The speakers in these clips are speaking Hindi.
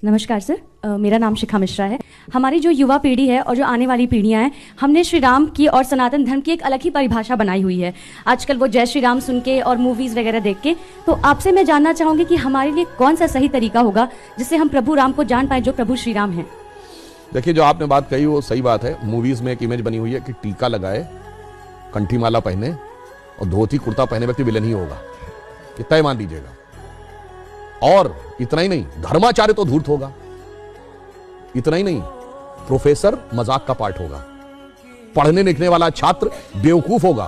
नमस्कार सर, मेरा नाम शिखा मिश्रा है। हमारी जो युवा पीढ़ी है और जो आने वाली पीढ़ियां हैं, हमने श्री राम की और सनातन धर्म की एक अलग ही परिभाषा बनाई हुई है आजकल, वो जय श्री राम सुन के और मूवीज़ वगैरह देख के। तो आपसे मैं जानना चाहूँगी कि हमारे लिए कौन सा सही तरीका होगा जिससे हम प्रभु राम को जान पाए जो प्रभु श्री राम हैं। देखिए, जो आपने बात कही वो सही बात है। मूवीज़ में एक इमेज बनी हुई है कि टीका लगाए, कंठी माला पहने और धोती कुर्ता पहने व्यक्ति विलन ही होगा, इतना ही मान लीजिएगा। और इतना ही नहीं, धर्माचार्य तो धूर्त होगा। इतना ही नहीं, प्रोफेसर मजाक का पार्ट होगा। पढ़ने लिखने वाला छात्र बेवकूफ होगा,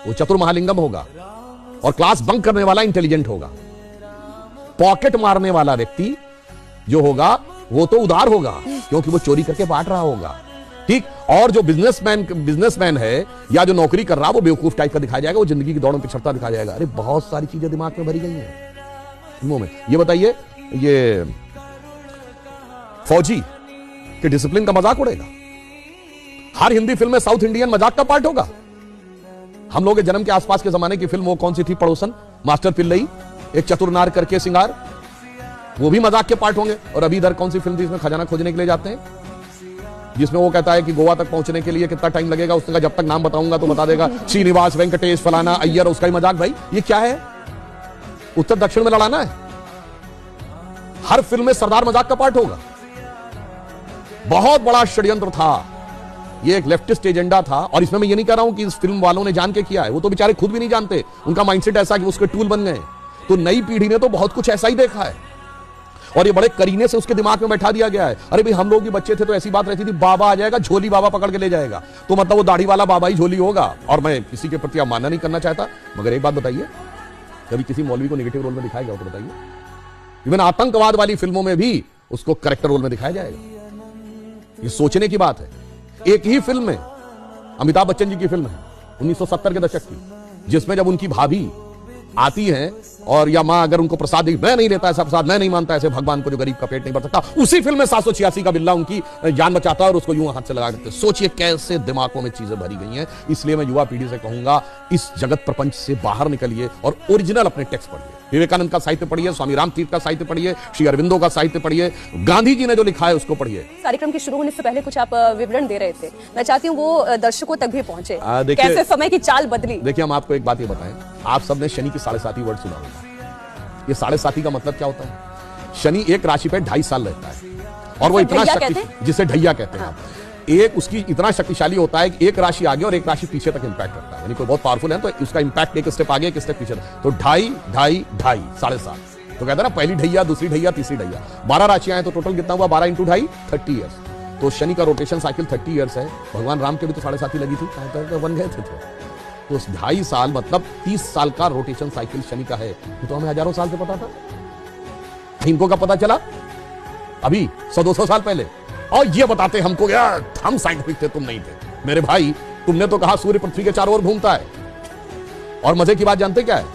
वो चतुर महालिंगम होगा। और क्लास बंक करने वाला इंटेलिजेंट होगा। पॉकेट मारने वाला व्यक्ति जो होगा वो तो उदार होगा, क्योंकि वो चोरी करके बांट रहा होगा। ठीक। और जो बिजनेसमैन है या जो नौकरी कर रहा, वो बेवकूफ टाइप का दिखाया जाएगा, वो जिंदगी की दौड़ में पिछड़ता दिखाया जाएगा। अरे बहुत सारी चीजें दिमाग में भरी गई हैं फिल्मों में। ये बताइए, ये फौजी के डिसिप्लिन का मजाक उड़ेगा? हर हिंदी फिल्म में साउथ इंडियन मजाक का पार्ट होगा। हम लोग के जन्म के आसपास के जमाने की फिल्म वो कौन सी थी, पड़ोसन, मास्टर पिल्लई, एक चतुर नार करके सिंगार, वो भी मजाक के पार्ट होंगे। और अभी इधर कौन सी फिल्म थी इसमें खजाना खोजने के लिए जाते हैं, जिसमें वो कहता है कि गोवा तक पहुंचने के लिए कितना टाइम लगेगा। उसने कहा जब तक नाम बताऊंगा तो बता देगा, श्रीनिवास, वेंकटेश, फलाना, अय्यर। उसका ही मजाक। भाई ये क्या है? उत्तर दक्षिण में लड़ाना है? हर फिल्म में सरदार मजाक का पार्ट होगा। बहुत बड़ा षड्यंत्र था ये, एक लेफ्टिस्ट एजेंडा था। और इसमें मैं ये नहीं कह रहा हूं कि इस फिल्म वालों ने जान के किया है, वो तो बेचारे खुद भी नहीं जानते। उनका माइंडसेट ऐसा कि उसके टूल बन गए। तो नई पीढ़ी ने तो बहुत कुछ ऐसा ही देखा है और ये बड़े करीने से उसके दिमाग में बैठा दिया गया है। अरे भाई, हम लोग भी बच्चे थे तो ऐसी बात रहती थी, बाबा आ जाएगा, झोली बाबा पकड़ के ले जाएगा, तो मतलब वो दाढ़ी वाला बाबा ही झोली होगा। और मैं किसी के प्रति अवमानना नहीं करना चाहता, मगर एक बात बताइए, कभी किसी मौलवी को नेगेटिव रोल में दिखाया गया तो बताइए? इवन आतंकवाद वाली फिल्मों में भी उसको कैरेक्टर रोल में दिखाया जाएगा। ये सोचने की बात है। एक ही फिल्म में, अमिताभ बच्चन जी की फिल्म है 1970 के दशक की, जिसमें जब उनकी भाभी आती हैं और या मां अगर उनको प्रसाद दी, मैं नहीं लेता ऐसा प्रसाद, मैं नहीं मानता ऐसे भगवान को जो गरीब का पेट नहीं भर सकता, उसी फिल्म में 786 का बिल्ला उनकी जान बचाता है और उसको यूं हाथ से लगा देते। सोचिए कैसे दिमागों में चीजें भरी गई हैं। इसलिए मैं युवा पीढ़ी से कहूंगा, इस जगत प्रपंच से बाहर निकलिए और ओरिजिनल अपने टेक्स्ट पढ़िए। विवेकानंद का साहित्य पढ़िए, स्वामी रामतीर्थ का साहित्य पढ़िए, श्री अरविंदो का साहित्य पढ़िए, गांधी जी ने जो लिखा है उसको पढ़िए। कार्यक्रम के शुरू होने से पहले कुछ आप विवरण दे रहे थे, मैं चाहती हूँ वो दर्शकों तक भी पहुंचे, कैसे समय की चाल बदली। देखिए, हम आपको एक बात ये बताएं, आप सबने शनि की 7.5 वर्ड सुना होगा। ये 7.5 का मतलब क्या होता है? शनि एक राशि पे 2.5 साल रहता है और वो इतना जिसे ढैया कहते हैं। एक उसकी इतना शक्तिशाली होता है कि एक राशि आगे और एक राशि पीछे तक इंपैक्ट करता है। यानी कोई बहुत पावरफुल है तो उसका इंपैक्ट एक स्टेप आगे, एक स्टेप पीछे। तो 2.5, 2.5, 2.5, 7.5। तो कहते हैं ना, पहली ढैया, दूसरी ढैया, तीसरी ढैया। 12 राशियां हैं तो टोटल कितना हुआ? 12 × 2.5, 30 ईयर्स। तो शनि का रोटेशन साइकिल 30 ईयर्स है। भगवान राम के भी तो 7.5 लगी थी, तो बन गए थे। तो 2.5 साल मतलब 30 साल का रोटेशन साइकिल शनि का है। तो हमें हजारों साल से पता था, इनको कब पता चला? अभी 100-200 साल पहले। और ये बताते हमको, यार हम साइंटिफिक थे, तुम नहीं थे। मेरे भाई, तुमने तो कहा सूर्य पृथ्वी के चारों ओर घूमता है। और मजे की बात जानते क्या है?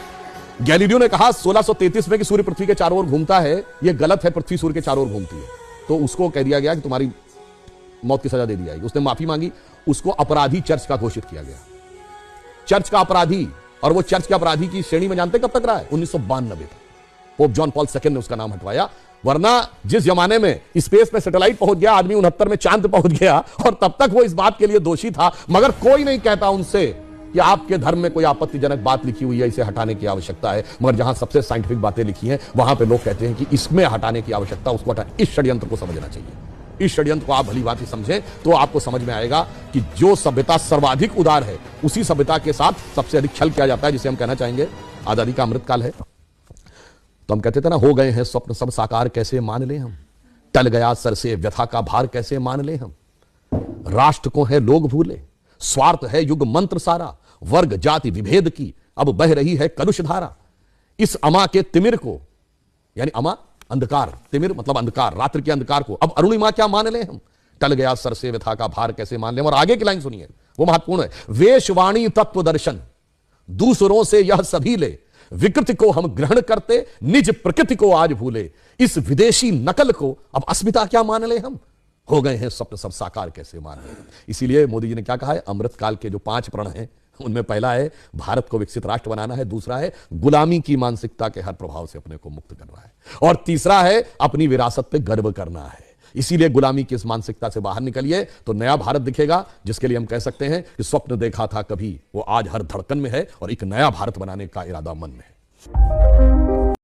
गैलीलियो ने कहा 1633 में कि सूर्य पृथ्वी के चारों ओर घूमता है, ये गलत है, पृथ्वी सूर्य के चारों ओर घूमती है। तो उसको कह दिया गया कि तुम्हारी मौत की सजा दे दी जाएगी। उसने माफी मांगी, उसको अपराधी चर्च का घोषित किया गया, चर्च का अपराधी। और वो चर्च के अपराधी की श्रेणी में जानते कब तक रहा है? 1992 तक। पोप जॉन पॉल II ने उसका नाम हटवाया। वरना जिस जमाने में स्पेस पे सैटेलाइट पहुंच गया, आदमी 69 में चांद पहुंच गया, और तब तक वो इस बात के लिए दोषी था। मगर कोई नहीं कहता उनसे कि आपके धर्म में कोई आपत्तिजनक बात लिखी हुई है, इसे हटाने की आवश्यकता है। मगर जहां सबसे साइंटिफिक बातें लिखी हैं, वहां पे लोग कहते हैं कि इसमें हटाने की आवश्यकता, उसको हटाने। इस षड्यंत्र को समझना चाहिए। इस षड्यंत्र को आप भली बात ही समझें तो आपको समझ में आएगा कि जो सभ्यता सर्वाधिक उदार है, उसी सभ्यता के साथ सबसे अधिक छल किया जाता है, जिसे हम कहना चाहेंगे आजादी का अमृतकाल है। तो हम कहते थे ना, हो गए हैं स्वप्न सब साकार, कैसे मान ले हम, टल गया सर से व्यथा का भार, कैसे मान ले हम। राष्ट्र को है लोग भूले, स्वार्थ है युग मंत्र सारा, वर्ग जाति विभेद की अब बह रही है कलुष धारा। इस अमा के तिमिर को, यानी अमा अंधकार, तिमिर मतलब अंधकार, रात्रि के अंधकार को अब अरुणिमा क्या मान ले हम। टल गया सर से व्यथा का भार, कैसे मान ले हम। और आगे की लाइन सुनिए, वो महत्वपूर्ण है। वेशवाणी तत्व दर्शन दूसरों से यह सभी ले, विकृति को हम ग्रहण करते, निज प्रकृति को आज भूले। इस विदेशी नकल को अब अस्मिता क्या मान ले हम। हो गए हैं स्वप्न सब साकार, कैसे मान ले। इसीलिए मोदी जी ने क्या कहा है, अमृतकाल के जो 5 प्रण हैं उनमें पहला है भारत को विकसित राष्ट्र बनाना है, दूसरा है गुलामी की मानसिकता के हर प्रभाव से अपने को मुक्त करना है, और तीसरा है अपनी विरासत पे गर्व करना है। इसीलिए गुलामी की इस मानसिकता से बाहर निकलिए तो नया भारत दिखेगा, जिसके लिए हम कह सकते हैं कि स्वप्न देखा था कभी वो आज हर धड़कन में है और एक नया भारत बनाने का इरादा मन में है।